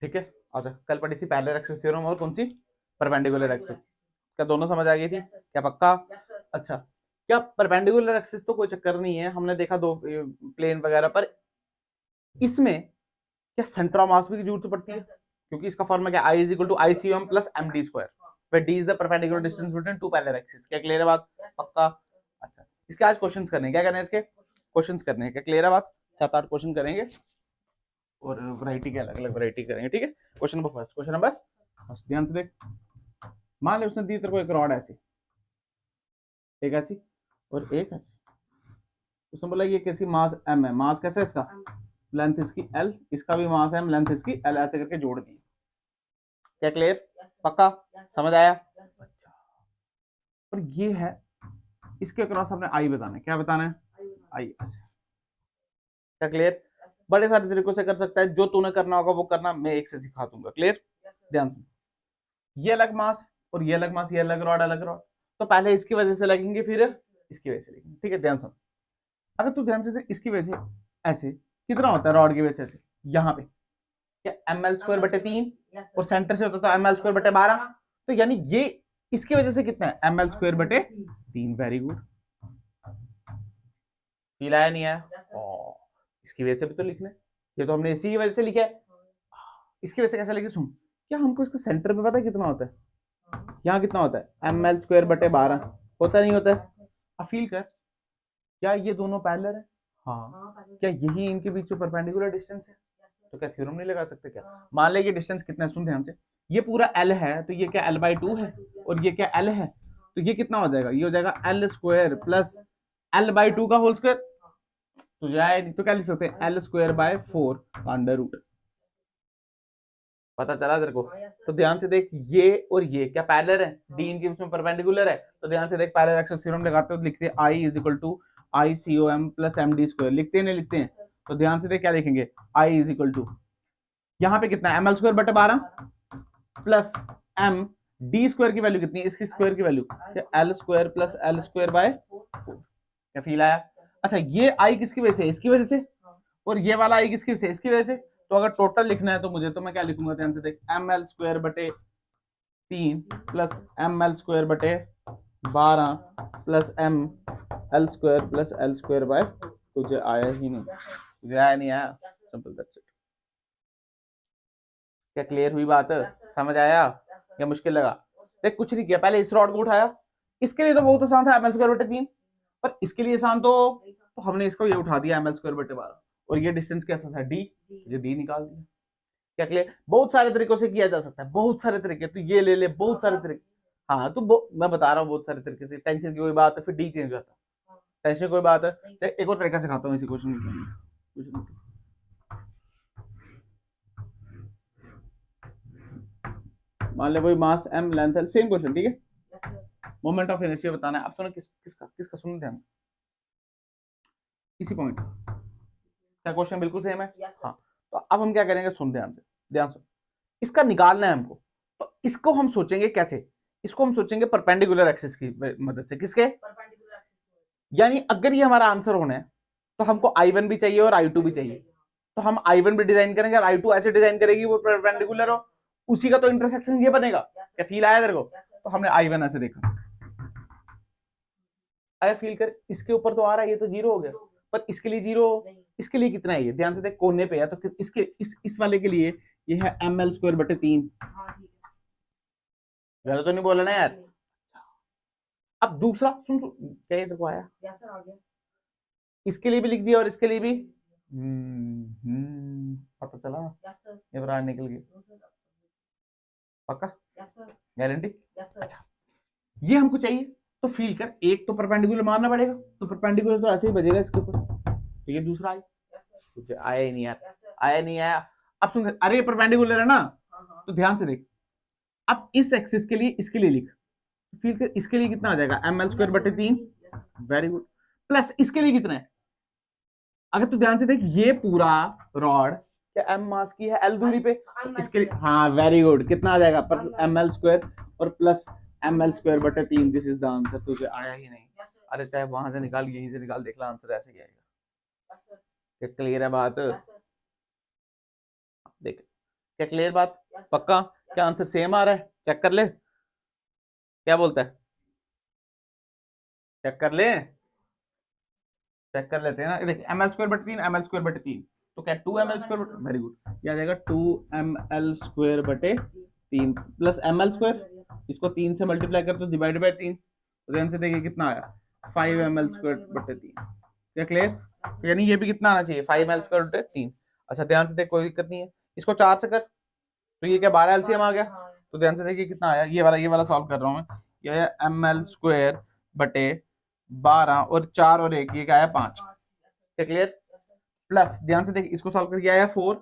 ठीक है, अच्छा कल पढ़ी थी पैरेलल एक्सिस थ्योरम और कौन सी, परपेंडिकुलर एक्सिस। क्या दोनों समझ आ गई थी? क्या पक्का? अच्छा, क्या परपेंडिकुलर एक्सिस तो कोई चक्कर नहीं है, हमने देखा दो प्लेन वगैरह पर, इसमें क्या सेंटर ऑफ मास की जरूरत पड़ती है? क्योंकि इसका फॉर्मूला क्या, I is equal to I C M plus M D square, where d is the perpendicular distance between two parallel axes। क्या क्लियर है बात? पक्का? अच्छा, इसके आज क्वेश्चंस करने हैं, क्या करने हैं इसके क्वेश्चंस करने हैं, क्या क्लियर है बात? 7-8 क्वेश्चन करेंगे और वैरायटी के अलग अलग वैरायटी करेंगे, ठीक है। Question number first, question number first, ध्यान से देख। मान ले उसने दी तेरे को एक रॉड ऐसी, एक ऐसी और एक ऐसी, उसने बोला ये किसी मास m है, मास कैसे है इसका, लेंथ इसकी l, इसका भी मास m, लेंथ इसकी l, ऐसे करके जोड़ दी। क्या क्लियर? पक्का? समझ आया? अच्छा, और ये है इसके अक्रॉस हमने आई बताना है, क्या बताना है, आई ऐसे। क्या क्लियर? बड़े सारे तरीकों से कर सकता है, जो तूने करना होगा वो करना, मैं एक से सिखा दूंगा। क्लियर? ध्यान से, ये अलग मास और ये अलग मास, ये अलग रॉड अलग रॉड, तो पहले इसकी वजह से लगेंगे फिर इसकी वजह से लगेंगे, ठीक है। ध्यान सुन, अगर तू ध्यान से देख, इसकी वजह से ऐसे कितना होता है रॉड की वजह से, यहाँ पे क्या एम एल स्क्वायर बटे 3, और सेंटर से होता था एम एल स्क्वायर बटे 12, तो यानी ये इसकी वजह से कितना है, एम एल स्क्वायर बटे 3। वेरी गुड, फील आया नहीं आया? इसकी वजह से भी तो लिखना है, ये तो हमने इसी की वजह से लिखा है। इसकी वजह से कैसे लिखे सुन, क्या हमको इसका सेंटर पे पता है कितना होता है, यहाँ कितना होता है, एम एल स्क्वायर बटे 12, होता नहीं होता है? अब फील कर, क्या ये दोनों पैरेलल है? हाँ, क्या यही इनके बीच में परपेंडिकुलर डिस्टेंस है? तो क्या थ्योरम नहीं लगा सकते क्या? मान ले ये डिस्टेंस कितना है, सुन ध्यान से, ये पूरा एल है, तो ये क्या l/2 है, और ये क्या एल है, तो ये कितना हो जाएगा, ये हो जाएगा एल स्क्वायर प्लस l/2 का होल स्क्वायर, तो जाए नहीं तो क्या लिख सकते हैं, L square by 4 under root. पता चला तेरे को? तो ध्यान से देख, ये और ये क्या पैरेलल है, डी इनके बीच में परपेंडिकुलर है, तो ध्यान से देख पैरेलल एक्सिस थ्योरम लगाते हो तो लिखते हैं I is equal to I C O M plus M D square, लिखते हैं नहीं लिखते हैं? तो ध्यान से देख क्या लिखेंगे, आई इज इक्वल टू यहाँ पे कितना है, एम एल स्क्वायर बटे 12 प्लस एम डी स्क्वायर की वैल्यू कितनी है, इसकी स्क्वायर की value L square plus L square by 4। क्या फील आया? अच्छा, ये आई किसकी वजह से, इसकी वजह से, और ये वाला आई किसकी वजह से, इसकी वजह से। तो अगर टोटल लिखना है तो मुझे, तो मैं क्या लिखूंगा, ध्यान से देख, एम एल स्क्वायर बटे 3 प्लस एम एल स्क्वायर बटे 12 plus M L square plus L square by, तुझे आया ही नहीं, तुझे आया नहीं आया, सिंपल दैट्स इट। क्या क्लियर हुई बात? समझ आया? क्या मुश्किल लगा? देख कुछ नहीं किया, पहले इस रॉड को उठाया, इसके लिए तो बहुत आसान था, एम एल स्क्वायर बटे 3, पर इसके लिए आसान तो हमने इसको ये उठा दिया, एम एल स्क्वायर बटे 12, और ये डिस्टेंस कैसा था, डी, ये डी निकाल दिया। क्या क्लियर? बहुत सारे तरीकों से किया जा सकता है, बहुत सारे तरीके, तो ये ले ले, बहुत सारे तरीके। हाँ तो मैं बता रहा हूँ बहुत सारे तरीके से, टेंशन की कोई बात है, फिर डी चेंज होता है, टेंशन कोई बात है। तो एक और तरीका सिखाता हूँ इसी क्वेश्चन, मान ले कोई मास m, length l, same question, ठीक है। मोमेंट ऑफ इनर्शिया बताना है, अब सुनो किसका सुनो ध्यान, इसी पॉइंट, क्या क्वेश्चन बिल्कुल सेम है? हाँ, तो अब हम क्या करेंगे, सुन ध्यान से, ध्यान से, इसका निकालना है हमको, तो इसको हम सोचेंगे कैसे, इसको हम सोचेंगे परपेंडिकुलर एक्सिस की मदद से, किसके, यानी अगर ये हमारा आंसर होना है तो हमको I1 भी चाहिए और I2 भी चाहिए, तो हम I1 भी डिजाइन करेंगे और I2 ऐसे डिजाइन करेगी वो परपेंडिकुलर हो, उसी का तो इंटरसेक्शन ये बनेगा। क्या फील आया तेरे को? तो हमने I1 ऐसे देखा, आया फील कर, इसके ऊपर तो आ रहा है, ये तो जीरो हो गया, पर इसके लिए जीरो, इसके लिए कितना है, ये ध्यान से देख कोने पे है, तो इसके इस वाले के लिए ये है एम एल स्क्वायर बटे 3, गलत तो नहीं बोला ना यार? अब दूसरा सुन, क्या ये देखो आया, इसके लिए भी लिख दिया और इसके लिए भी, पता चला, ये बाहर निकल गई, पक्का गारंटी? अच्छा, ये हमको चाहिए, तो फील कर, एक तो परपेंडिकुलर मारना पड़ेगा, तो परपेंडिकुलर तो ऐसे ही बजेगा इसके ऊपर, तो ये दूसरा आई, तुझे आया ही नहीं यार, आया नहीं आया। अब सुन, अरे परपेंडिकुलर है ना, तो ध्यान से देख, अब इस एक्सिस के लिए इसके लिए लिख, फील कर, इसके लिए कितना आ जाएगा, एम एल स्क्वायर बटे 3, वेरी गुड, प्लस इसके लिए कितना है, अगर तू ध्यान से देख, ये पूरा रॉड क्या एम मास की है एल दूरी पे, तो इसके लिए, हाँ वेरी गुड, कितना आ जाएगा, पर एम एल स्क्वायर और प्लस एम एल स्क्वायर बटे 3, दिस इज द आंसर। तुझे आया ही नहीं, अरे चाहे वहां से निकाल यहीं से निकाल, देख ला आंसर ऐसे ही आएगा। क्लियर है बात? देख, क्या क्लियर बात? पक्का? क्या आंसर सेम आ रहा है? चेक कर ले, क्या बोलता है? चेक कर ले, चेक कर लेते हैं ना। देख एम एल स्क्वायर बटे 3, एम एल स्क्वायर बटे 3, तो क्या 2 ml स्क्वायर, वेरी गुड, ये आ जाएगा 2 ml स्क्वायर बटे 3 प्लस एम एल स्क्वायर, इसको 3 से मल्टीप्लाई कर तो डिवाइड बाय 3, तो ध्यान से देखिए कितना आया 5 ml स्क्वायर बटे 3। क्या क्लियर? तो यानी ये भी कितना आना चाहिए 5 ml स्क्वायर बटे 3। अच्छा ध्यान से देख, कोई दिक्कत नहीं है, इसको 4 से कर तो ये क्या 12 एलसीएम आ गया। तो ध्यान से देखिए कितना आया, ये वाला सॉल्व कर रहा हूँ मैं, ये है ml स्क्वायर बटे 12 और 4 और 1, ये क्या आया 5। क्या क्लियर? प्लस ध्यान से देख, इसको सॉल्व करके आया 4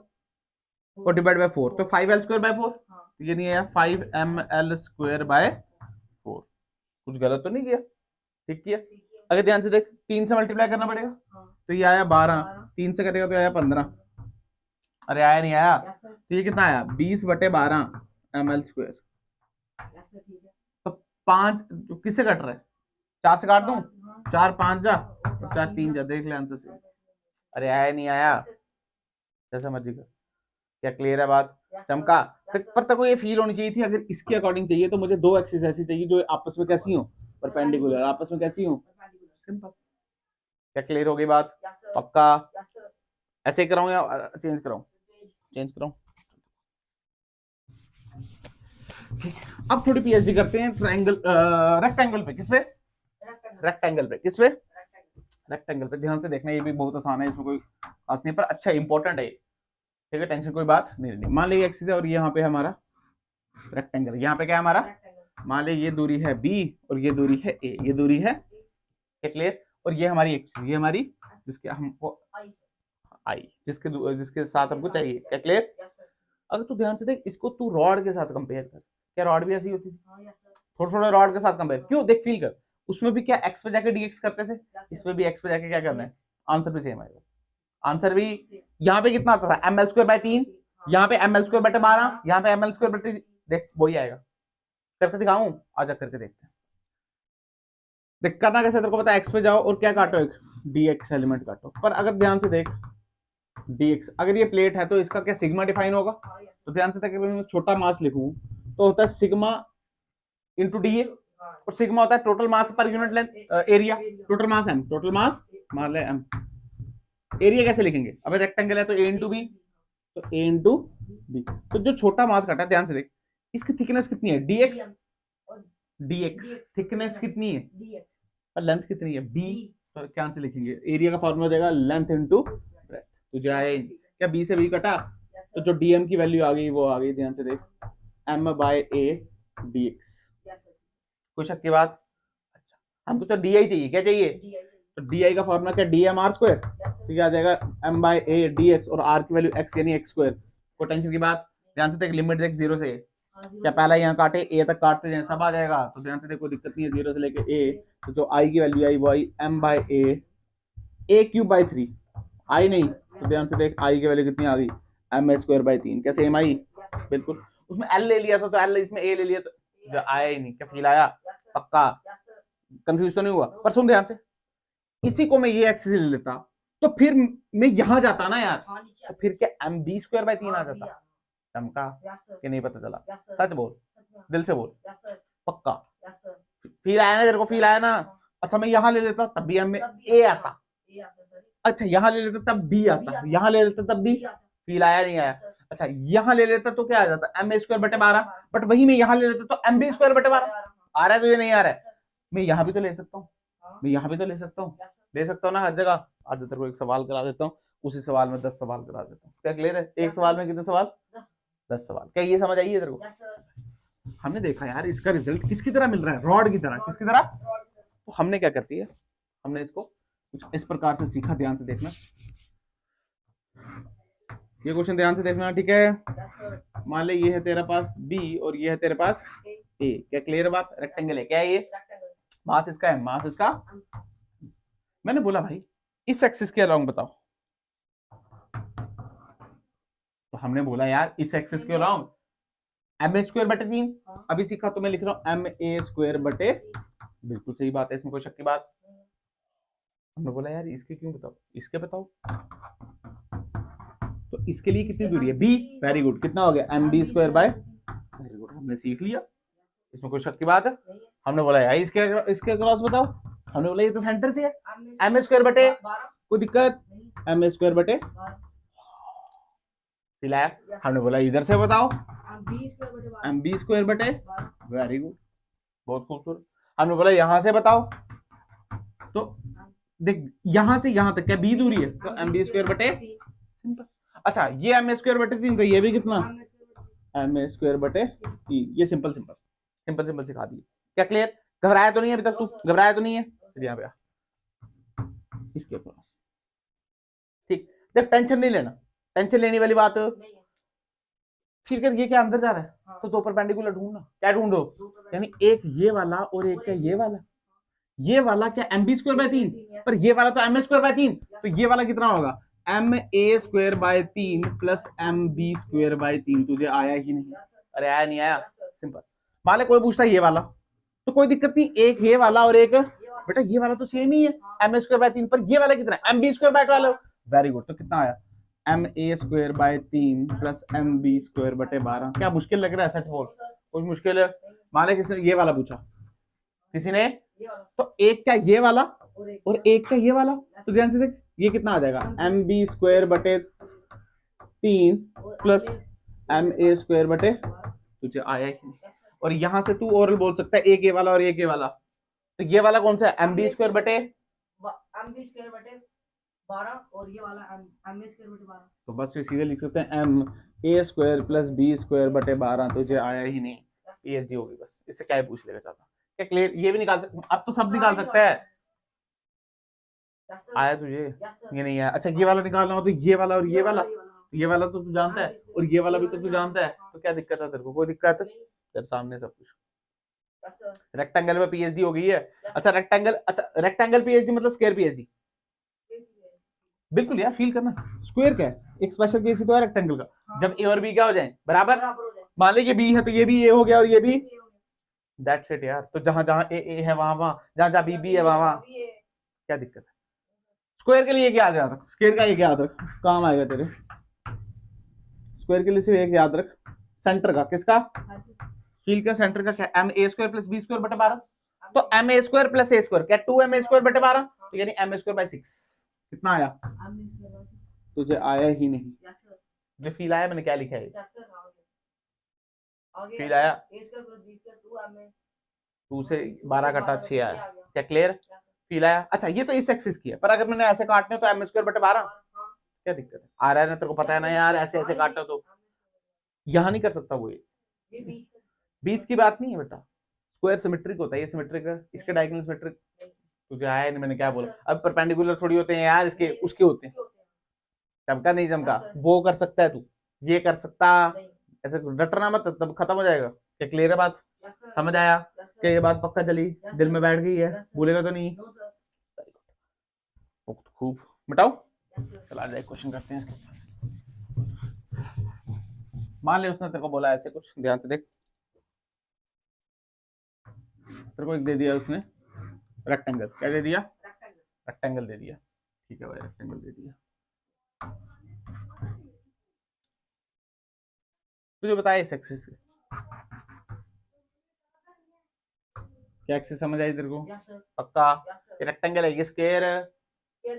और डिवाइड बाय 4, तो 5l स्क्वायर बाय 4, तो ये नहीं आया 5ml स्क्वायर बाय 4। कुछ गलत तो नहीं किया? ठीक किया। अगर ध्यान से देख 3 से मल्टीप्लाई करना पड़ेगा, तो ये आया 12, 3 से करेगा तो आया 15, अरे आया नहीं आया, तो ये कितना आया 20 बटे 12 ml स्क्वायर। तो 5 किससे कट रहा है? 4 से काट दूं, 4 5 जा, 4 3 जा, देख ले आंसर से। अरे आया नहीं आया, जैसा मर्जी कर। क्या क्लियर है बात? चमका? पर तक को ये फील होनी चाहिए थी, अगर इसके अकॉर्डिंग चाहिए तो मुझे 2 एक्सिस ऐसी चाहिए जो आपस में कैसी हो, परपेंडिकुलर, आपस में कैसी हो, सिंपल। क्या क्लियर हो गई बात? पक्का? ऐसे कराऊं या चेंज कराऊं? चेंज कराऊं। अब थोड़ी पीएचडी करते हैं ट्रायंगल, रेक्टेंगल पे। किस पे? रेक्टेंगल पे। किस पे? रेक्टेंगल पे। ध्यान से देखना, ये भी बहुत आसान है, इसमें कोई खास नहीं, पर अच्छा इंपॉर्टेंट है, ठीक है, टेंशन कोई बात नहीं। मान लीजिए एक्सिस है और यहाँ पे हमारा रेक्टेंगल, यहाँ पे क्या है हमारा, मान लीजिए ये दूरी है बी और ये दूरी है ए, ये दूरी है, क्लियर, और ये हमारी एक्सिस, ये हमारी जिसके हमको आई, जिसके साथ हमको चाहिए। क्या क्लियर? अगर तू ध्यान से देख, इसको तू रॉड के साथ कंपेयर कर, क्या रॉड भी ऐसी होती थी? थोड़ा थोड़ा रॉड के साथ कंपेयर, क्यों? देख फील कर, उसमें भी क्या एक्स पे जाके डीएक्स करते थे, इसमें भी एक्स पे जाके क्या करना है, आंसर भी सेम आएगा। आंसर भी यहाँ पे कितना आता था ml स्क्वायर बाय 3, यहाँ पे ml स्क्वायर बटे 12, यहाँ पे ml स्क्वायर बटे, देख वही आएगा। करके दिखाऊं? आजा करके देखते हैं। देख करना कैसे, तेरे को पता है, एक्स पे जाओ और क्या काटो, एक dx एलिमेंट काटो। पर अगर ध्यान से देख dx, अगर ये प्लेट है तो इसका क्या सिग्मा डिफाइन होगा, तो ध्यान से देख, मैं छोटा मास लिखूं तो होता है सिग्मा इंटू डी, और सिग्मा होता है total mass per unit length area, total mass m, total mass मान ले m। एरिया कैसे लिखेंगे? अब रेक्टेंगल है तो a इंटू बी, तो a इंटू बी। तो जो छोटा मास काटा है, ध्यान से देख, इसकी थिकनेस कितनी है dx, dx थिकनेस कितनी है और लेंथ कितनी है b, तो क्या से लिखेंगे, एरिया का फॉर्मूला हो जाएगा लेंथ इंटू ब्रेथ। तो जाए क्या b से b कटा, तो जो dm की वैल्यू आ गई वो आ गई, ध्यान से देख m बाय a dx। कोई शक की बात? अच्छा, हमको तो di चाहिए, क्या चाहिए? तो di का फॉर्मूला क्या, dm r स्क्वायर, तो क्या आ जाएगा m बाय a dx, और r की वैल्यू x यानी x स्क्वायर। कोई टेंशन की बात? ध्यान से देख, लिमिट देख 0 से क्या पहला यहाँ काटे a तक काटते जाए सब आ जाएगा, तो ध्यान से देखो दिक्कत नहीं है, 0 से लेके a, तो जो i की वैल्यू आई वो आई m by a cube by 3, i नहीं, तो ध्यान से देख i की वैल्यू कितनी आ गई m स्क्वायर बाय 3, क्या सेम आई? बिल्कुल। उसमें l ले लिया था तो l, इसमें a ले लिया तो आया ही नहीं। क्या फील आया? पक्का? कंफ्यूज तो नहीं हुआ? पर सुन ध्यान से, इसी को मैं ये एक्सिस ले लेता तो फिर मैं यहां जाता ना यार, तो फिर क्या एम बी स्क्वायर बाय 3 आ जाता। चमका कि नहीं पता चला? सच बोल, दिल से बोल, पक्का फील आया ना तेरे को? फील आया ना? अच्छा मैं यहाँ ले लेता तब भी एम में ए आता, अच्छा यहाँ ले लेता तब बी आता, यहाँ ले लेता तब भी, फील आया नहीं आया? अच्छा यहाँ ले लेता तो क्या आ जाता एम ए स्क्वायर बटे 12, बट वही मैं यहाँ ले लेता तो एम बी स्क्वायर बटे 12 आ रहा है, तुझे नहीं आ रहा है? मैं यहाँ भी तो ले सकता हूँ, मैं यहाँ भी तो ले सकता हूँ, ले सकता हूँ ना हर जगह। आज तेरे को एक सवाल करा देता हूँ, उसी सवाल में 10 सवाल करा देता हूँ। क्या क्लियर है? एक सवाल में कितने सवाल? 10 सवाल। क्या ये समझ आई है तेरे को? हमने देखा यार इसका रिजल्ट किसकी तरह मिल रहा है, रॉड की तरह। किसकी तरह? तो हमने क्या करती है, हमने इसको कुछ इस प्रकार से सीखा, ध्यान से देखना ये क्वेश्चन, ध्यान से देखना, ठीक है। मान ले ये है तेरा पास बी और ये है तेरे पास ए, क्या क्लियर बात? रेक्टेंगल है, क्या है ये? मास इसका है, मास इसका। मैंने बोला भाई इस एक्सिस के अलाउंग बताओ, तो हमने बोला यार इस एक्सिस के अलाउंग एम ए स्क्वायर बटे 3, अभी सीखा तो मैं लिख रहा हूं एम ए स्क्वायर बटे, बिल्कुल सही बात है, इसमें कोई शक की बात। हमने बोला यार इसके क्यों बताओ, इसके बताओ, तो इसके लिए कितनी दूरी है बी, वेरी गुड, कितना हो गया M B square by, very good, हमने सीख लिया, इसमें कोई शक की बात है। हमने बोला यार इसके क्रॉस बताओ, हमने बोला ये तो सेंटर से है, एम स्क्वायर बटे, कोई दिक्कत, एम स्क्वायर बटे दिलाया, हमने बोला इधर से बताओ एम बी स्क्वायर बटे, वेरी गुड, बहुत खूबसूरत, हमने बोला यहां से बताओ, तो देख यहां से यहां तक क्या बी दूरी है, तो एम बी स्क्वायर बटे, सिंपल। अच्छा ये एम स्क्वायर बटे 3, तो ये भी कितना एम स्क्वायर बटे 3, ये सिंपल सिंपल सिंपल सिंपल सिखा दिए, क्या क्लियर, घबराया तो नहीं है अभी तक तू, घबराया तो नहीं है, चलिए यहाँ पे इसके पास, ठीक, देख टेंशन नहीं लेना, टेंशन लेने वाली बात, फिर कर ये क्या अंदर जा रहा है, तो दो परपेंडिकुलर ढूंढना, क्या ढूंढो, यानी एक ये वाला और एक क्या ये वाला क्या एम बी स्क्वायर बाय 3, पर ये वाला तो एम स्क्वायर बाय 3, तो ये वाला कितना होगा M A square by 3 plus M B square by 3, तुझे आया ही नहीं, अरे आया नहीं आया, सिंपल। मान ले कोई पूछता है ये वाला, तो कोई दिक्कत नहीं, एक ये वाला और एक बेटा ये वाला तो सेम ही है एम स्क्वायर बाय 3, पर ये वाला कितना है M B square by 12, very good, तो कितना आया M A square by 3 plus M B square बटे 12, क्या मुश्किल लग रहा है, सच बोल कुछ मुश्किल है, मान ले किसने ये वाला पूछा, किसी ने, तो एक क्या ये वाला और एक क्या ये वाला, तो ध्यान से देख ये कितना आ जाएगा एम बी स्क्वायर बटे 3 प्लस एम ए स्क्वायर बटे, तुझे आया ही नहीं, और यहां से तू और बोल सकता है एक ये वाला और एक ये वाला, तो ये वाला कौन सा है एम बी स्क्वायर बटे 12 और ये वाला एम ए स्क्वायर बटे 12, तो बस ये सीधे लिख सकते हैं M A square plus B square बटे 12, तुझे आया ही नहीं, पीएचडी होगी बस, इससे क्या पूछ लेगा चाहता, क्या क्लियर, ये भी निकाल सकते, अब तो सब निकाल सकता है, आया तुझे, ये नहीं आया, अच्छा ये वाला निकालना हो तो ये वाला और ये वाला तो तू जानता है और ये वाला भी तो तू जानता है, तो क्या दिक्कत है तेरे को, कोई दिक्कत है तेरे सामने सब कुछ, रेक्टेंगल में पीएचडी हो गई है, अच्छा रेक्टेंगल पीएचडी मतलब स्क्वायर पीएचडी, बिल्कुल यार फील करना, स्क्वायर क्या है एक स्पेशल केस ही तो है रेक्टेंगल का, जब ए और बी क्या हो जाए बराबर, मान ली कि बी है तो ये भी ए हो गया और ये भी, दैट्स इट यार, तो जहां जहां ए है वहां वहां, जहां जहां बी है वहां क्या दिक्कत है, स्क्वायर के लिए क्या याद रख, स्क्वायर का एक याद रख, काम आएगा तेरे, स्क्वायर के लिए सिर्फ एक याद रख, सेंटर का, किसका फील का, सेंटर का क्या M A square plus B square बटे 12, तो M A square plus A square क्या 2 एम ए स्क्वायर बटे 12, तो यानी एम स्क्वायर बाय 6, कितना आया, तुझे आया ही नहीं, जो फील आया मैंने क्या लिखा है, फील आया 2 से 12 कटा 6 आया, क्या क्लियर, फील आया, अच्छा ये तो इस एक्सिस की है, पर अगर मैंने ऐसे काटने तो एम स्क्वायर बटे 12, क्या दिक्कत है, आ रहा है ना तेरे को पता है ना यार, ऐसे ऐसे काटना तो यहाँ नहीं कर सकता वो, ये बीच की बात नहीं है बेटा, स्क्वायर सिमेट्रिक होता है, ये सिमेट्रिक है, इसके डायगोनल सिमेट्रिक, तुझे आया नहीं, मैंने क्या बोला, अब परपेंडिकुलर थोड़ी होते हैं यार, इसके उसके होते हैं, चमका नहीं चमका, वो कर सकता है तू, ये कर सकता, ऐसे रटना मत, तब खत्म हो जाएगा, क्या क्लियर है बात, समझ आया, क्या ये बात पक्का चली, दिल में बैठ गई है, भूलेगा तो नहीं, खूब मिटाओ, चला जाए क्वेश्चन करते हैं इसके, मान ले उसने तेरे को बोला ऐसे कुछ, ध्यान से देख, तेरे को एक दे दिया उसने रेक्टेंगल, क्या दे दिया, रेक्टेंगल दे दिया, ठीक है भाई रेक्टेंगल दे दिया, तुझे बताया इस एक्सिस से क्या एक्सिस समझ आई तेरे को, पक्का, ये रेक्टेंगल है, ये स्क्वायर है,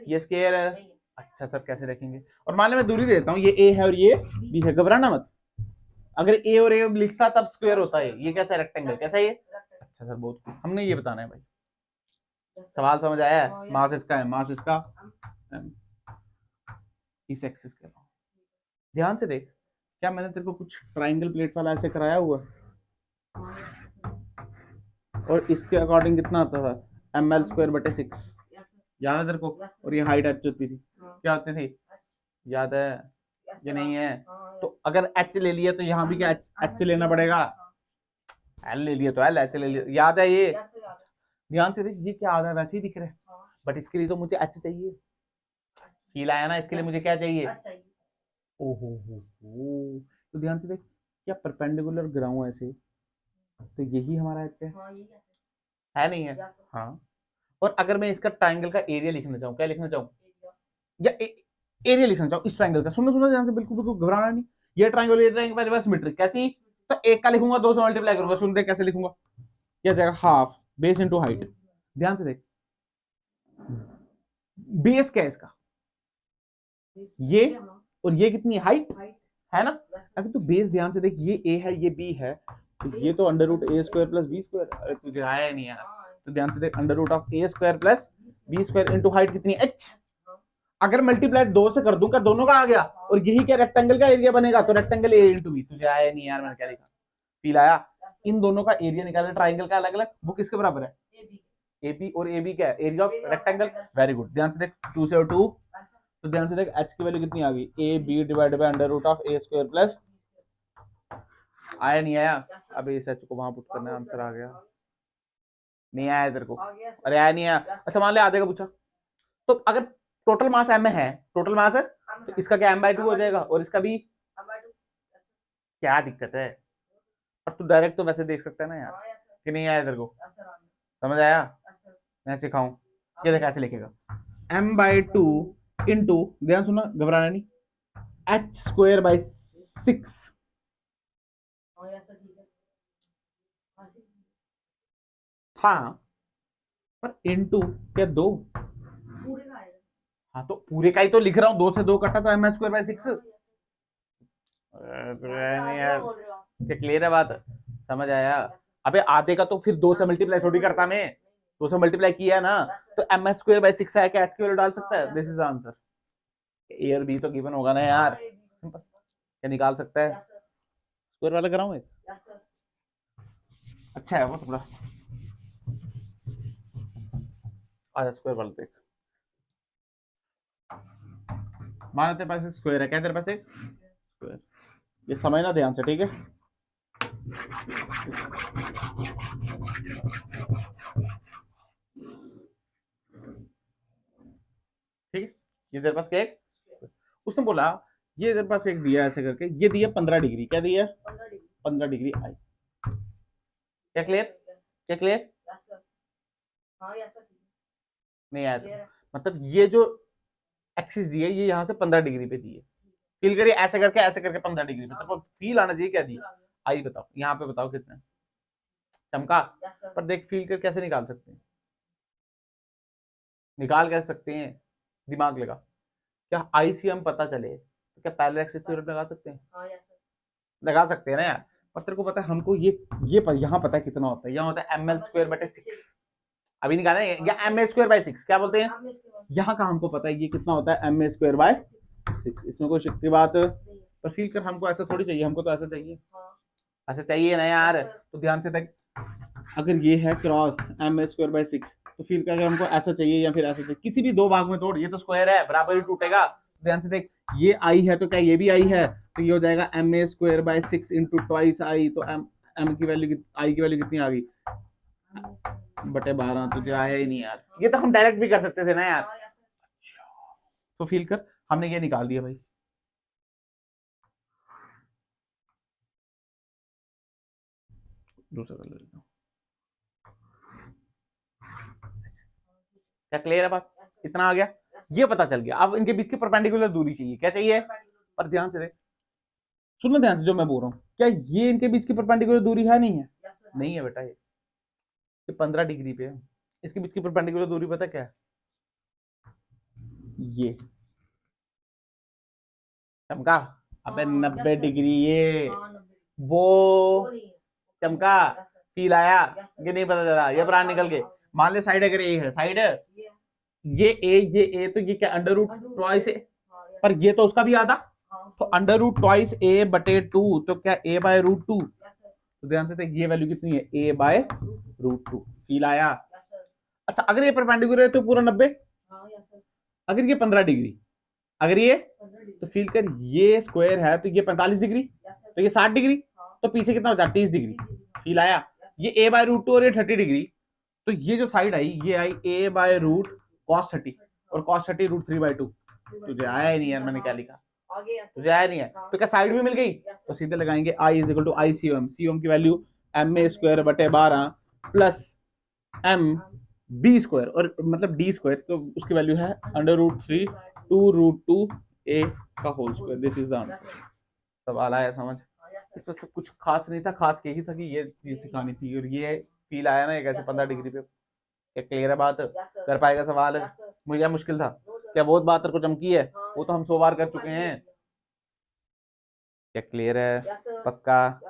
ये स्क्वायर है, अच्छा सर कैसे रखेंगे, और मान लो मैं दूरी देता हूँ, ये ए है और ये बी है, घबराना मत, अगर ए और ए लिखता तब स्क्वायर होता है, ये कैसा रेक्टेंगल, कैसा ये, अच्छा सर बहुत, हमने ये बताना है भाई, सवाल समझ आया है, मास इसका है, मास इसका, इस एक्सिस कर रहा हूं, ध्यान से देख, क्या मैंने तेरे को कुछ ट्राइंगल प्लेट वाला ऐसे कराया हुआ, और इसके अकॉर्डिंग कितना आता था एम एल स्क्वायर बटे 6, याद है तेरे को, और ये हाइट एच होती थी, क्या होती थी, याद है, ये नहीं है, तो अगर एच ले लिया तो यहाँ भी क्या एच लेना पड़ेगा, एल ले लिया तो एल, एच ले लिया, याद है ये, ध्यान से देख, ये क्या आ रहा है वैसे ही दिख रहा है, बट इसके लिए तो मुझे एच चाहिए, फील आया ना, इसके लिए मुझे क्या चाहिए, ओहो हो, तो ध्यान से देख, क्या परपेंडिकुलर गिराऊं ऐसे, तो यही हमारा एच है नहीं है, हाँ, और अगर मैं इसका ट्राइंगल का एरिया लिखना चाहूँ, क्या लिखना चाहूँ, या एरिया लिखना चाहो इस ट्राइंगल का, सुनो सुनो ध्यान से, बिल्कुल बिल्कुल घबराना नहीं। ये ट्राइंगल पहले बार सिमेट्रिक कैसी, तो एक का लिखूंगा 2 से मल्टीप्लाई करूंगा, सुन दे कैसे लिखूंगा, क्या जाएगा हाफ बेस इनटू हाइट। ध्यान से देख, बेस क्या है इसका, ये, और ये कितनी हाइट है ना। अगर तू बेस ध्यान से देख, ये ए है ये बी है, तो ये तो under root A square plus B square, अरे तुझे आया नहीं यार, तो ध्यान से देख under root of A square plus B square into height कितनी एच। अगर मल्टीप्लाई 2 से कर दूं क्या दोनों का आ गया, और यही क्या रेक्टेंगल का एरिया बनेगा, तो रेक्टेंगल ए इंटू बी। तुझे आया नहीं यार, मैंने क्या लिखा, फील आया। इन दोनों का एरिया निकालना ट्राइंगल का अलग अलग, वो किसके बराबर है, ए बी, और ए बी क्या है, area of rectangle. Very good, ध्यान से देख 2 से 2, तो ध्यान से देख h की वैल्यू कितनी आ गई, A B divided by under root of A square plus, आया नहीं आया, अब इस h को वहां पुट करना है, आंसर आ गया। नहीं आया तेरे को, अरे आया नहीं आया। अच्छा मान ले आधे का पूछा, तो अगर टोटल मास m है, टोटल मास है, तो इसका क्या m/2 हो जाएगा, और इसका भी, क्या दिक्कत है, और तू डायरेक्ट तो वैसे देख सकता है ना यार, कि नहीं आया तेरे को, समझ आया, मैं सिखाऊं, ये देख ऐसे लिखेगा m/2 इंटू, ध्यान सुना घबराना नहीं, h स्क्वायर बाय 6, हाँ पर इंटू क्या 2, हाँ तो पूरे का ही तो लिख रहा हूँ, 2 से 2 कटा तो एम एच स्क्वायर बाय 6। क्या क्लियर है बात, समझ आया। अबे आधे का तो फिर 2 से मल्टीप्लाई थोड़ी करता मैं, 2 से मल्टीप्लाई किया ना, तो एम एच स्क्वायर बाय 6 आया, क्या एच की वैल्यू डाल सकता है, दिस इज आंसर। ए और बी तो गिवन होगा ना यार, सिंपल, क्या निकाल सकता है, स्क्वायर वाला कराऊं एक, अच्छा है वो थोड़ा, आजा स्क्वायर वाला देख, मान तेरे पास एक स्क्वायर है, क्या तेरे पास एक स्क्वायर, ये समझना ध्यान से, ठीक है। ठीक है, ये तेरे पास क्या है, उसने बोला ये तेरे पास एक दिया ऐसे करके, ये दिया 15 डिग्री, क्या दिया 15 डिग्री आई, क्या क्लियर, क्या क्लियर, नहीं आया, मतलब ये जो एक्सिस दी है ये यहाँ से 15 डिग्री पे दी है, फील करिए ऐसे करके 15 डिग्री पे, तो फील आना चाहिए क्या दी, आई बताओ, यहाँ पे बताओ कितने चमका, पर देख फील कर कैसे निकाल सकते हैं, निकाल कैसे सकते हैं, दिमाग लगा, क्या आई सी हम पता चले तो क्या पैरेलल एक्सिस थ्योरम लगा सकते हैं, लगा सकते हैं ना यार, पर तेरे को पता है हमको ये यहाँ पता है कितना होता है, यहाँ होता है एम एल स्क्वायर बटे 6, अभी निकाला है, या एम ए स्क्वायर बाय 6 क्या बोलते हैं, यहाँ का हमको पता है ये कितना होता है एम ए स्क्वायर बाय 6, इसमें कोई शक की बात, पर फील कर हमको ऐसा थोड़ी चाहिए, हमको तो ऐसा चाहिए, ऐसा चाहिए ना यार, तो ध्यान से देख, अगर ये है cross M A square by 6, तो फील कर अगर हमको ऐसा चाहिए या फिर ऐसा चाहिए, किसी भी दो भाग में तोड़, ये तो स्क्वायर है बराबर ही टूटेगा, ध्यान से देख, ये आई है तो क्या ये भी आई है, तो ये हो जाएगा M A square by 6 into twice I, तो एम की वैल्यू, आई की वैल्यू कितनी आ गई बटे 12, तुझे आया ही नहीं यार, ये तो हम डायरेक्ट भी कर सकते थे ना यार, तो फील कर हमने ये निकाल दिया भाई, दूसरा कर लेता हूं, क्या क्लियर है बात, इतना आ गया, ये पता चल गया, अब इनके बीच की परपेंडिकुलर दूरी चाहिए, क्या चाहिए, पर ध्यान से देख, सुनना ध्यान से जो मैं बोल रहा हूँ, क्या ये इनके बीच की परपेंडिकुलर दूरी है, नहीं है, नहीं है बेटा, ये 15 डिग्री पे है, इसके बीच की परपेंडिकुलर दूरी पता क्या है, ये चमका, अबे 90 डिग्री, ये वो चमका, फील आया, ये नहीं पता चला, ये प्राण निकल गए, मान ले साइड अगर ए है, साइड ये ए, तो ये क्या अंडर रूट ट्वाइस ए, पर ये तो उसका भी आधा, तो अंडर रूट ट्वाइस ए बटे 2, तो क्या ए बाय रूट 2, तो ध्यान से देख ये वैल्यू कितनी है, ए बाय रूट 2, फील आया। अच्छा अगर ये परपेंडिकुलर है तो पूरा 90, अगर ये 15 डिग्री, अगर ये, तो फील कर ये स्क्वायर है तो ये 45 डिग्री, तो ये 60 डिग्री, तो पीछे कितना हो जाए 30 डिग्री, फील आया, ये ए बाय रूट 2 और ये 30 डिग्री, तो ये जो साइड आई ये आई ए बाय रूट कॉस 30, और कॉस 30 रूट 3/2, तुझे आया ही नहीं यार, मैंने क्या लिखा, तुझे आया नहीं है, तो क्या साइड भी मिल गई, तो सीधे लगाएंगे आई इज इक्वल टू आई सी ओम, सी ओम की वैल्यू एम ए स्क्वायर बटे 12 प्लस एम बी स्क्वायर, और मतलब डी स्क्वायर, तो उसकी वैल्यू है अंडर रूट 3 2 रूट 2 ए का whole square, this is the answer. सवाल आया समझ? इसमें सब कुछ खास नहीं था, खास यही था कि ये चीज सिखानी थी, और ये फील आया ना एक ऐसे 15 डिग्री पे। क्या क्लियर है बात? कर पाएगा सवाल? मुझे मुश्किल था क्या? बहुत बात तेरे को चमकी है, वो तो हम 100 बार कर चुके हैं। क्या क्लियर है? पक्का?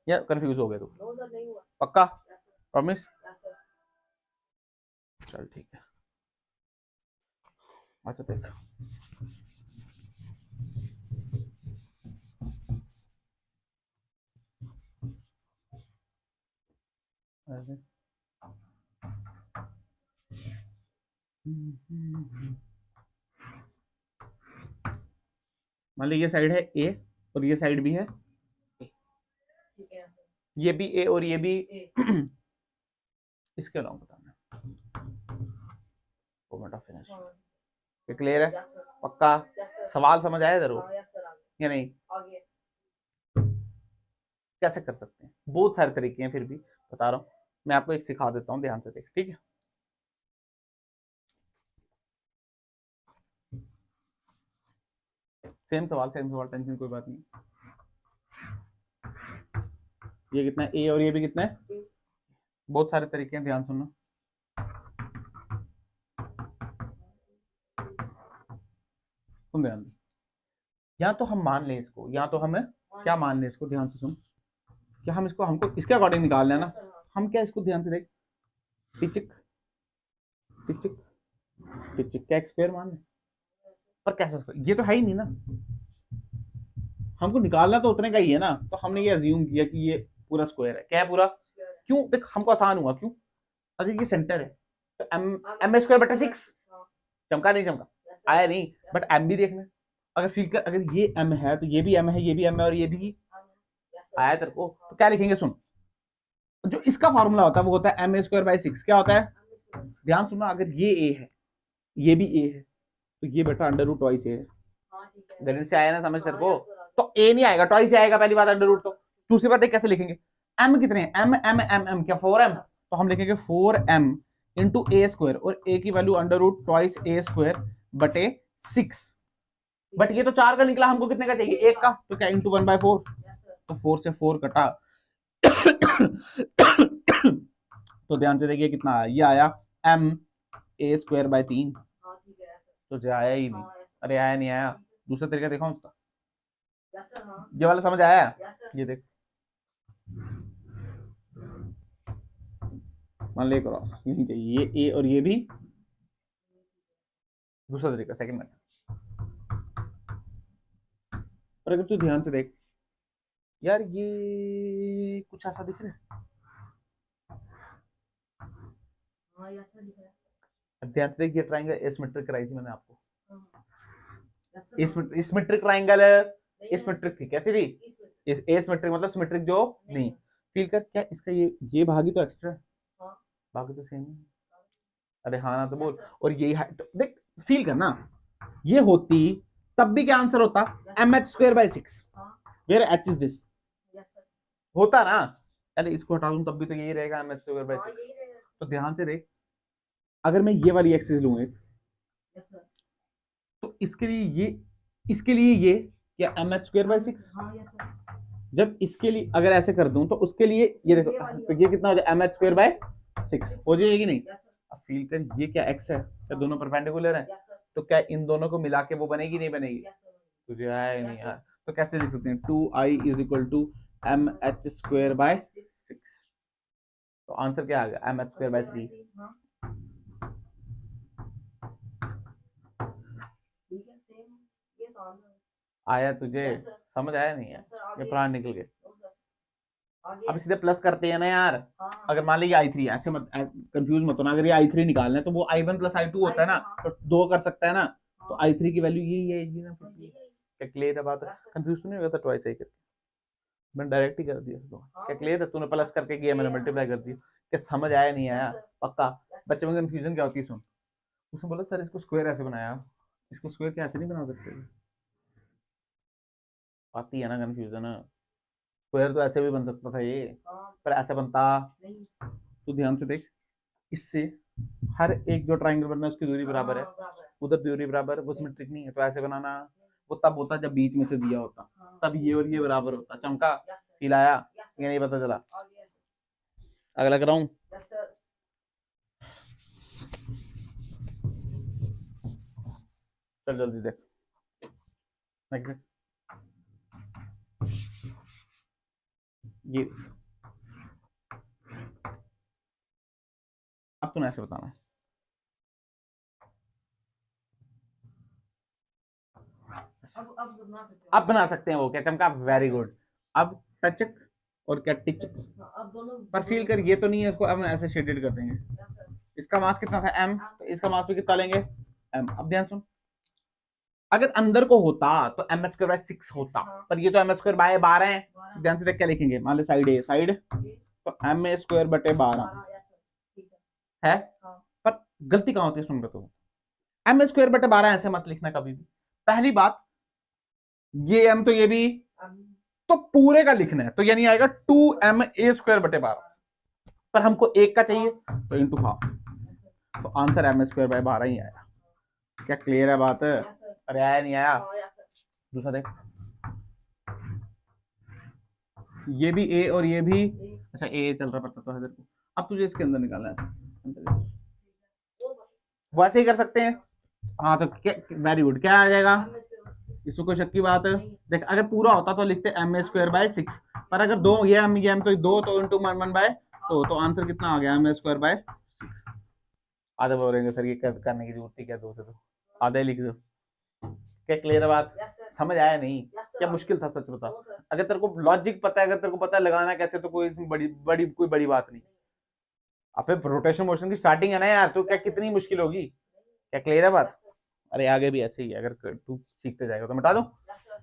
या कंफ्यूज हो गए तू? पक्का? प्रॉमिस? चल ठीक है। अच्छा देख, मान ली ये साइड है ए और ये साइड भी है ए, ये भी ए और ये भी इसके अलावा बताना। फिनिश। ये क्लियर है? पक्का? सवाल समझ आया इधर या नहीं? कैसे कर सकते हैं? बहुत सारे तरीके हैं, फिर भी बता रहा हूँ मैं आपको, एक सिखा देता हूँ, ध्यान से देख, ठीक है? सेम सवाल, टेंशन कोई बात नहीं। ये कितना है? ए और ये भी कितना है? बहुत सारे तरीके हैं, ध्यान सुनना। सुन ध्यान से, या तो हम मान लें इसको, या तो हमें क्या मान लें इसको, ध्यान से सुन। क्या हम इसको, हमको इसके अकॉर्डिंग निकालना है ना? हम क्या इसको ध्यान से देख, टिचिक टिचिक टिचिक का स्क्वायर मान लें, पर कैसा स्क्वायर? ये तो है ही नहीं ना, हमको निकालना तो उतने का ही है ना। तो हमने ये अज्यूम किया कि ये पूरा स्क्वायर है। क्या है? पूरा। क्यों? देख हमको आसान हुआ, क्यों? अगर ये सेंटर है तो एम स्क्वायर बटा 6 चमका नहीं चमका? आया नहीं, बट एम भी देखना। अगर फील कर, अगर ये एम है तो ये भी एम है, ये भी एम है, और ये भी आया तेरे को, तो क्या लिखेंगे? सुन, जो इसका फॉर्मूला होता है वो होता है एम स्क्वायर बाई 6। क्या होता है? ध्यान सुनना, अगर ये ए है, ये भी ए है, तो ये बेटा अंडर रूट ट्वाइस ए है। गणित से आया ना समझ तेरे को? तो ए नहीं आएगा, ट्वाइस आएगा पहली बात, अंडर रूट। तो दूसरी बात कैसे लिखेंगे? एम कितने हैं? एम एम एम एम क्या 4m? तो हम लिखेंगे 4m इंटू ए स्क्वायर, और ए की वैल्यू अंडर रूट ट्वाइस ए स्क्वायर बटे 6। बट ये तो 4 का निकला, हमको कितने का चाहिए? 1 का। तो क्या इंटू 1/4? तो 4 से 4 कटा तो ध्यान से देखिए कितना आया, ये आया m a स्क्वायर बाय 3। तो जो आया ही नहीं। अरे आया नहीं आया, दूसरा तरीका देखो उसका। ये वाला समझ आया? ये देख, मान ले क्रॉस यही चाहिए, ये ए और ये भी। दूसरा तरीका, सेकंड मेथड। और अगर तू ध्यान से देख यार, ये कुछ ऐसा दिख रहा है। ध्यान से देख, ये ट्रायंगल एसिमेट्रिक कराई थी मैंने आपको। एसिमेट्रिक ट्रायंगल है, एसिमेट्रिक थी। कैसी थी? इस एसिमेट्रिक मतलब सिमेट्रिक जो नहीं। फील कर, क्या इसका ये भाग ही तो एक्स्ट्रा है, बाकी तो सेम है। अरे हाँ ना तो बोल। और यही देख, फील करना, ये होती तब भी क्या आंसर होता? mh square by 6, where h is this. होता ना? अरे इसको हटा दूं तब भी तो यही रहेगा, mh स्क्वायर बाय 6। तो ध्यान से देख, अगर मैं ये वाली एक्सिस लूं एक, तो इसके लिए ये क्या mh स्क्वायर बाय 6। जब इसके लिए अगर ऐसे कर दूं तो उसके लिए ये देखो, तो ये कितना हो जाए? mh स्क्वायर बाय 6 हो जाएगी नहीं? अब फील कर, ये क्या x है? क्या दोनों परपेंडिकुलर है? तो क्या इन दोनों को मिला के वो बनेगी नहीं बनेगी? तुझे आया नहीं यार? तो कैसे लिख सकते हैं? 2i is equal to mh square by 6। तो आंसर क्या आ गया? mh square by 3। आया तुझे? समझ आया नहीं है? ये प्राण निकल गए। अब सीधे प्लस करते हैं ना यार। अगर मान लीजिए i3, ऐसे मत कंफ्यूज मत होना। अगर ये i3 निकालना है तो वो i1 प्लस i2 होता है ना, तो 2 कर सकता है ना। तो i3 की वैल्यू यही है, ये ना। क्या क्लियर है बात? कंफ्यूज नहीं होगा तो ट्वाइस ही करके मैंने डायरेक्ट ही कर दिया। क्या क्लियर है? तूने प्लस करके किया, मैंने मल्टीप्लाई कर दिया। क्या समझ आया नहीं आया? पक्का? बच्चे में कंफ्यूजन क्या होती है? सुन, उसने बोला सर इसको स्क्वायर ऐसे बनाया, इसको स्क्वायर क्या ऐसे नहीं बना सकते? आती है ना कंफ्यूजन? स्क्वायर तो ऐसे भी बन सकता था ये, पर ऐसे बनता। तो ध्यान से देख, इससे हर एक जो ट्रायंगल बनना है उसकी दूरी बराबर है, उधर दूरी बराबर, वो सिमेट्रिक नहीं है, तो ऐसे बनाना। वो तब होता जब बीच में से दिया होता, हाँ। तब ये और ये बराबर होता। चमका, Yes, sir. फील आया Yes, sir. ये नहीं पता चला। और yes, sir. अगला कराऊं? Yes, sir. चल जल्दी देख। Next. ये अब तूने ऐसे बताना है। अब बना सकते हैं वो क्या चमका, वेरी गुड। अब टचक और क्या टिचक, अब दोनों पर फील कर ये तो नहीं है, इसको अब ऐसे शेडेड कर देंगे। Yes, sir. इसका मास कितना था m, तो इसका मास भी कितना लेंगे m। अब ध्यान सुन, अगर अंदर को होता तो एम एच स्क्वायर बाय 6 होता, पर ये तो एम एच स्क्वायर बाय 12 है। ध्यान से देख क्या लिखेंगे, मान ले साइड ए साइड, तो एम ए स्क्वायर बटे 12 Yes, sir. ठीक है। हाँ। पर गलती कहाँ होती है सुन रहे तो, एम ए स्क्वायर बटे 12 ऐसे मत लिखना कभी भी। पहली बात ये m तो ये भी, तो पूरे का लिखना है, तो यानी आएगा 2m a स्क्वायर बटे 12, पर हमको एक का चाहिए तो इंटू हाफ, तो आंसर एम स्क्वायर बाय 12 ही आया। क्या क्लियर है बात? Yes, sir. अरे आया नहीं आया? हाँ, yes, sir. दूसरा देख, ये भी a और ये भी, अच्छा a चल रहा पता तो है तेरे को। अब तुझे इसके अंदर निकालना है, वैसे ही कर सकते हैं। हाँ तो वेरी गुड, क्या आ जाएगा? इसमें कोई शक की बात है? देख अगर पूरा होता तो लिखते एम ए स्क्वायर बाय 6, पर अगर दो ये m तो दो, तो इंटू 1 बाय तो आंसर कितना आ गया, एम ए स्क्वायर बाय 6। आधे बोलेंगे सर ये करने की जरूरत थी क्या, दो से तो आधे लिख दो। क्या क्लियर है बात? Yes, sir. समझ आया नहीं? Yes, sir. क्या मुश्किल था सच बता? No, sir. अगर तेरे को लॉजिक पता है, अगर तेरे को पता है लगाना कैसे, तो कोई इसमें कोई बड़ी बात नहीं। अब फिर रोटेशन मोशन की स्टार्टिंग है ना यार, तो क्या कितनी मुश्किल होगी? क्या क्लियर है बात? Yes, sir. अरे आगे भी ऐसे ही है, अगर तू सीखते जाएगा तो मिटा दो। Yes, sir.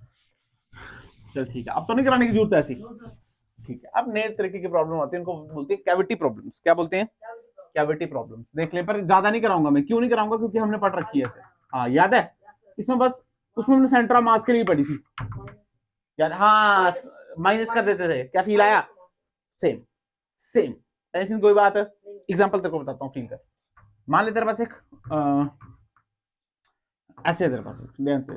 चल ठीक है, अब तो नहीं कराने की जरूरत है ऐसी। No, sir. ठीक है, अब नए तरीके की प्रॉब्लम आती है, उनको बोलते हैं कैविटी प्रॉब्लम्स। क्या बोलते हैं? क्या बोलते हो? Cavity problems. देख ले, पर ज्यादा नहीं कराऊंगा मैं। क्यों नहीं कराऊंगा? क्योंकि हमने पढ़ रखी है ऐसे। हाँ याद है, Yes, sir. इसमें बस उसमें हमने सेंटर ऑफ मास के लिए पढ़ी थी याद? हाँ माइनस कर देते थे। क्या फील आया? सेम सेम, ऐसी कोई बात है। एग्जांपल तेरे को बताता हूँ, फील कर। मान ले तेरे पास एक ऐसे है, तेरे पास ध्यान से,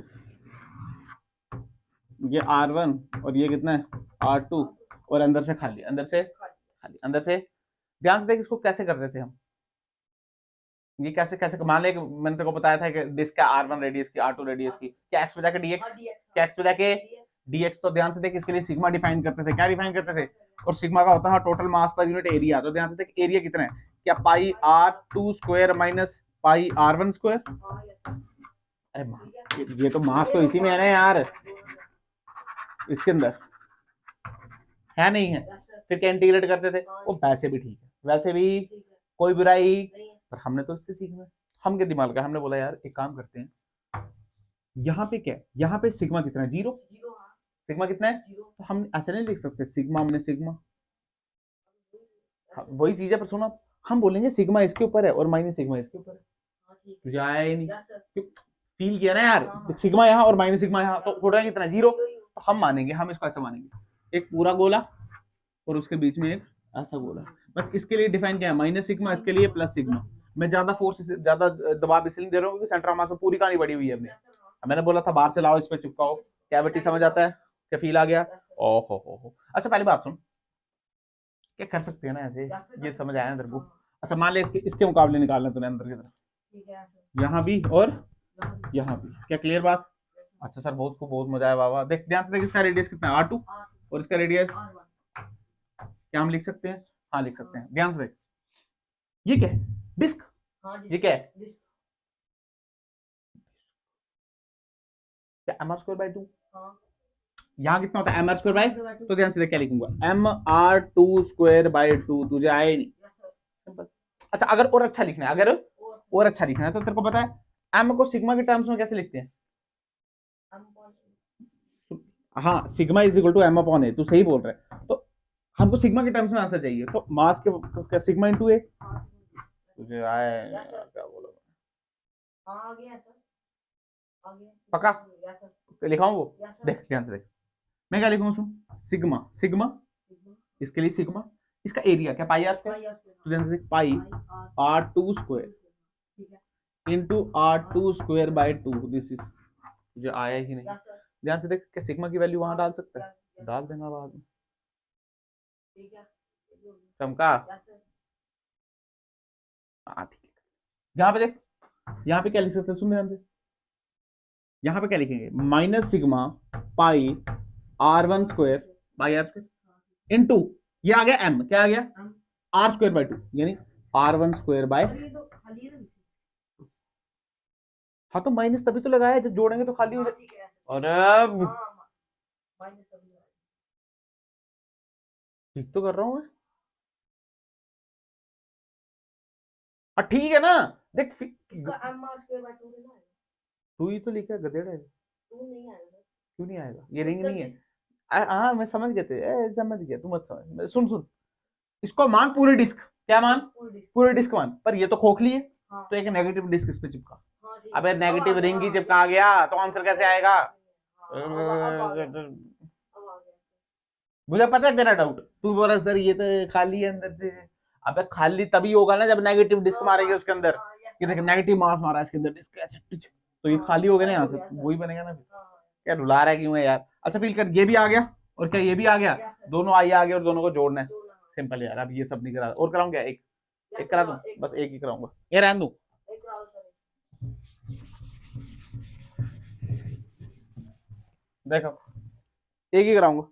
ये R1 और ये कितना है R2, और अंदर से खाली, अंदर से खाली, अंदर से। ध्यान से देख इसको कैसे करते थे हम, ये कैसे कैसे मान ले मैंने तेरे को बताया था कि डिस्क का R1 रेडियस की, R2 रेडियस की, क्या x बजा के dx, क्या x बजा के dx। तो ध्यान से देख इसके लिए सिग्मा डिफाइन करते थे। क्या डिफाइन करते थे? और सिग्मा का होता है total mass per unit area. तो ध्यान से देख एरिया कितना है, क्या पाई R2 square minus pi R1 square. अरे ये तो मास तो इसी में है ना यार, इसके अंदर है नहीं है? फिर क्या इंटीग्रेट करते थे? वो वैसे भी ठीक है, वैसे भी कोई बुराई, पर हमने तो इससे सीखना है। हम क्या दिमाग का, हमने बोला यार एक काम करते हैं, यहाँ पे क्या है, यहाँ पे सिग्मा कितना है, 0। सिग्मा कितना है? तो हम ऐसे नहीं लिख सकते सिग्मा हमने सिग्मा, वही चीज है। पर सुनो, हम बोलेंगे सिग्मा इसके ऊपर है और माइनस सिग्मा इसके ऊपर है। तुझे आया ही नहीं, फील किया ना यार? सिग्मा यहाँ और माइनस सिग्मा यहाँ, तो हो रहा है कितना, 0। तो हम मानेंगे, हम इसको ऐसा मानेंगे, एक पूरा गोला और उसके बीच में एक ऐसा गोला। बस इसके लिए डिफाइन क्या है, माइनस सिग्मा, इसके लिए प्लस सिग्मा। मैं ज्यादा फोर्स, ज्यादा दबाव इसलिए दे रहा हूँ क्योंकि सेंटर ऑफ मास में पूरी कहानी बड़ी हुई है अपने। मैंने बोला था बाहर से लाओ, इस पे चिपकाओ, कैविटी समझ आता है? क्या फील आ गया? ओहो हो। अच्छा पहली बात सुन, क्या कर सकते हैं ना ऐसे, ये समझ आया ना तेरे को? अच्छा मान ले इसके मुकाबले निकालना तूने अंदर की तरफ, यहाँ भी और यहाँ भी। क्या क्लियर बात? अच्छा सर बहुत मजा आया बाबा। देख ध्यान से देख, इसका रेडियस कितना है R2 और इसका रेडियस क्या हम लिख सकते हैं? हाँ लिख सकते हैं। ध्यान से देख, ये क्या है, डिस्क। ये क्या है, क्या mr स्क्वायर बाय 2। यहाँ कितना होता है mr स्क्वायर बाय, तो ध्यान से देख क्या लिखूंगा, mr2 स्क्वायर बाय 2। तुझे आए नहीं? सिंपल। अच्छा अगर और अच्छा लिखना है, अगर और अच्छा लिखना है तो तेरे को पता है m को सिग्मा के टर्म्स में कैसे लिखते हैं? हाँ sigma is equal to m upon a। तू सही बोल रहा है, तो हमको सिग्मा के टर्म्स में आंसर चाहिए, तो मास के सिग्मा इनटू a। तुझे आए क्या बोलो, पक्का लिखाऊं वो? देख ध्यान से देख, मैं क्या लिखूंगा सुन, सिग्मा सिग्मा, इसके लिए सिग्मा, इसका एरिया क्या पाई आर स्क्वायर। तो ध्यान से देख, पाई R2 square into R2 square by 2, this is तुझे आया ही नहीं। Yes, sir. ध्यान से देख, क्या सिग्मा की वैल्यू वहां डाल सकता है? Yes, yes, डाल देना बाद में। ठीक है। चमका। Yes, sir. हाँ ठीक है। यहाँ पे देख, यहाँ पे क्या लिख सकते हैं, सुन ध्यान से, यहाँ पे क्या लिखेंगे, minus sigma pi R1 square by R square into, ये आ गया m, क्या आ गया, R स्क्वायर बाई 2, यानी R1 स्क्वायर बाय, और ये तो खाली है ना? हाँ तो माइनस तभी तो लगाया है, जब जोड़ेंगे तो खाली हो हाँ, जाए। ठीक है। और हाँ, माइनस सभी है। ठीक तो कर रहा हूँ मैं। ठीक है ना, देख इसका mr स्क्वायर बाय 2 देना है। तू ही तो लिखा है गधेड़ा है। 2 नहीं आएगा। क्यों नहीं आएगा, ये रिंग जब नहीं है। इस- हाँ मैं समझ गया समझ गया, तू मत समझ, सुन सुन, इसको मान पूरी डिस्क, क्या मान, full disc। पूरी डिस्क मान, पर ये तो खोखली है, हाँ, तो एक नेगेटिव डिस्क इस पे चिपका। हाँ, ठीक अबे है। नेगेटिव अब आ रिंग ही गया, चिपका गया तो आंसर कैसे आएगा? हाँ, अब आ गया। अब आ गया। मुझे पता है तेरा डाउट, तू बोल रहा सर ये तो खाली है अंदर से। अबे खाली तभी होगा ना जब नेगेटिव डिस्क मारेंगे उसके अंदर। हाँ, yes, ये देख sir। नेगेटिव मास मारा है इसके अंदर, डिस्क ऐसे टिच, तो ये हाँ, खाली हो गया ना यहाँ खाली से, हो गया, वही बनेगा ना। हाँ, क्या रुला रहा है क्यों है यार? अच्छा फील कर, ये भी आ गया और क्या ये भी आ गया, yes, sir। दोनों आई आ गए और दोनों को जोड़ना है। जोड़ना, हाँ। सिंपल यार, अब ये सब नहीं करा और कराऊं क्या, एक Yes, एक करा sir, दूं, हाँ, एक बस sir। एक ही कराऊंगा, ये रहने दूं। एक राउंड, sir। देखो एक ही कराऊंगा,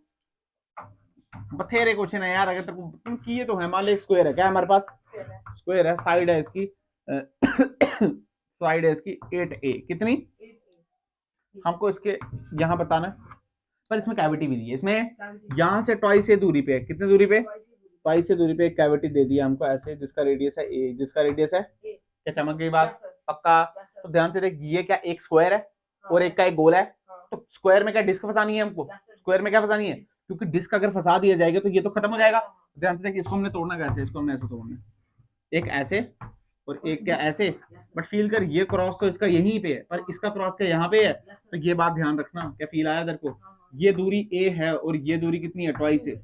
बथेरे क्वेश्चन है यार, अगर तेरे को तुम किए तो है। मान लो एक स्क्वायर है, क्या है हमारे पास, Square है। स्क्वायर है, साइड है इसकी साइड है इसकी 8a, कितनी, एक- हमको इसके यहाँ बताना है, पर इसमें कैविटी भी दी है, इसमें cavity। यहाँ से ट्वाइस से दूरी पे है, कितने दूरी पे, twice ही दूरी। ट्वाइस से दूरी पे एक कैविटी दे दिया हमको ऐसे, जिसका रेडियस है a, जिसका रेडियस है, A। क्या चमक गई बात, Yes, sir। पक्का। Yes, sir। तो ध्यान से देख, ये क्या एक स्क्वायर है हाँ, और एक का एक गोल है, हाँ, तो स्क्वायर में क्या डिस्क फंसानी है हमको, yes, sir। स्क्वायर में क्या फंसानी है, क्योंकि डिस्क अगर फंसा दिया जाएगा तो ये तो खत्म हो जाएगा। ध्यान से देख, इसको हमने तोड़ना कैसे, इसको हमने ऐसे तोड़ना है, एक ऐसे और एक क्या ऐसे, Yes, sir। बट फील कर ये क्रॉस तो इसका यहीं पे है, पर इसका क्रॉस क्या यहाँ पे है, Yes, sir। तो ये बात ध्यान रखना, क्या फील आया तेरे को, हाँ, हाँ। ये दूरी a है और ये दूरी कितनी है, ट्वाइस है,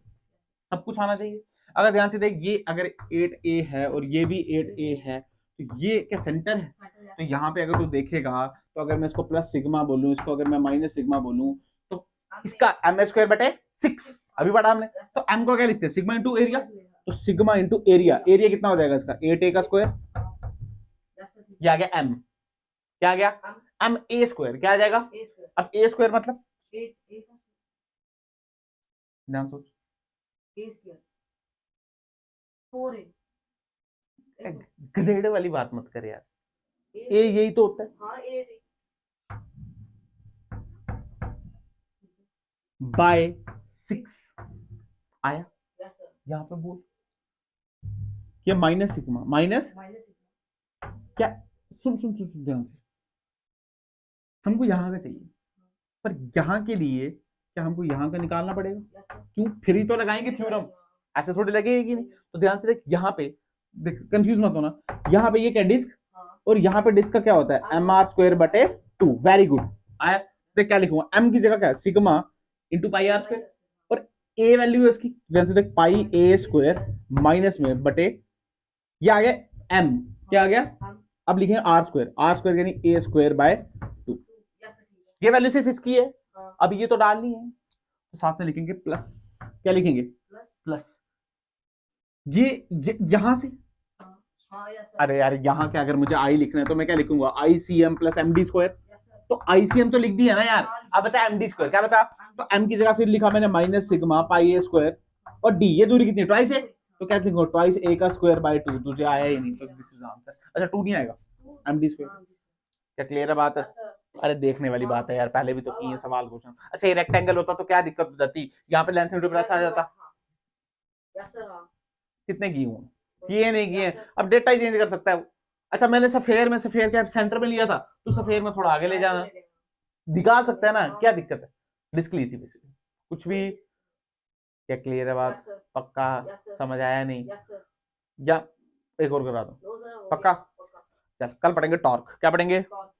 सब कुछ आना चाहिए। अगर ध्यान से देख, ये अगर 8a है और ये भी 8a है, तो ये क्या सेंटर है, तो यहाँ पे अगर तू देखेगा, तो अगर मैं इसको प्लस सिग्मा बोलूं, इसको अगर मैं माइनस सिग्मा बोलूं, तो इसका एम स्क्वायर बटे 6 अभी पढ़ा हमने, तो एम को क्या लिखते हैं, सिग्मा इंटू एरिया, तो सिग्मा इंटू एरिया, एरिया कितना हो जाएगा इसका, 8a का स्क्वायर, Yes, sir। ये आ गया m, क्या आ गया, m a स्क्वायर, क्या आ जाएगा, A square। अब a स्क्वायर मतलब, 8 A का ध्यान सोच, A square 4A। गधेड़े वाली बात मत कर यार, A a यही तो होता है, हाँ 8 बाय 6 आया, Yes, sir। यहाँ पे बोल, ये माइनस सिग्मा, माइनस माइनस क्या, सुन सुन सुन सुन ध्यान से, हमको यहाँ का चाहिए, पर यहाँ के लिए क्या हमको यहाँ का निकालना पड़ेगा, Yes, sir। क्यों, फिर ही तो लगाएंगे थ्योरम, ऐसे थोड़ी लगेगी नहीं। तो ध्यान से देख, यहाँ पे देख, कंफ्यूज मत होना, यहाँ पे ये क्या डिस्क, हाँ, और यहाँ पे डिस्क का क्या होता है, एम आर स्क्वायर बटे 2, वेरी गुड आया। देख क्या लिखूंगा, एम की जगह क्या है, sigma into pi r square, और ए वैल्यू है इसकी, ध्यान से देख, पाई ए स्क्वायर माइनस में बटे, ये आ गया एम, क्या आ गया, अब लिखेंगे आर स्क्वायर यानी ए स्क्वायर बाय 2, Yes, sir, ठीक है। ये वैल्यू सिर्फ इसकी है, हाँ, अब ये तो डालनी है, तो साथ में लिखेंगे प्लस, क्या लिखेंगे, प्लस प्लस, ये यहां से, हाँ yes, sir। अरे यार यहाँ क्या, अगर मुझे आई लिखना है तो मैं क्या लिखूंगा, I C M plus M D square, Yes, sir। तो आईसीएम तो लिख दिया ना यार, अब बचा एम डी स्क्वायर, क्या बचा, तो एम की जगह फिर लिखा मैंने माइनस सिग्मा पाई ए स्क्वायर, और डी ये दूरी कितनी, ट्वाइस है, तो क्या लिखूंगा, ट्वाइस ए का स्क्वायर बाय 2, तुझे आया ही नहीं, तो दिस इज आंसर। अच्छा 2 नहीं आएगा, एम डी स्क्वायर, हाँ, क्या क्लियर है बात है? yes, sir। अरे देखने वाली बात है यार, पहले भी तो की है सवाल क्वेश्चन। अच्छा ये रेक्टेंगल होता तो क्या दिक्कत हो जाती, यहाँ पे लेंथ मीटर ब्रेथ आ जाता, Yes, sir, हाँ। कितने किए हुए, किए नहीं किए, Yes, sir। अब डेटा ही चेंज कर सकता है वो। अच्छा मैंने सफेयर क्या सेंटर में लिया था, तो सफेयर में थोड़ा आगे ले जाना, दिखा सकता है ना, क्या दिक्कत है, डिस्क ली थी बेसिकली, कुछ भी, क्या क्लियर है बात, Yes, sir। पक्का, Yes, sir। समझ आया नहीं, Yes, sir। या एक और करा दो, No, sir, हो पक्का? गया, पक्का। चल कल पढ़ेंगे टॉर्क, क्या पढ़ेंगे, Torque।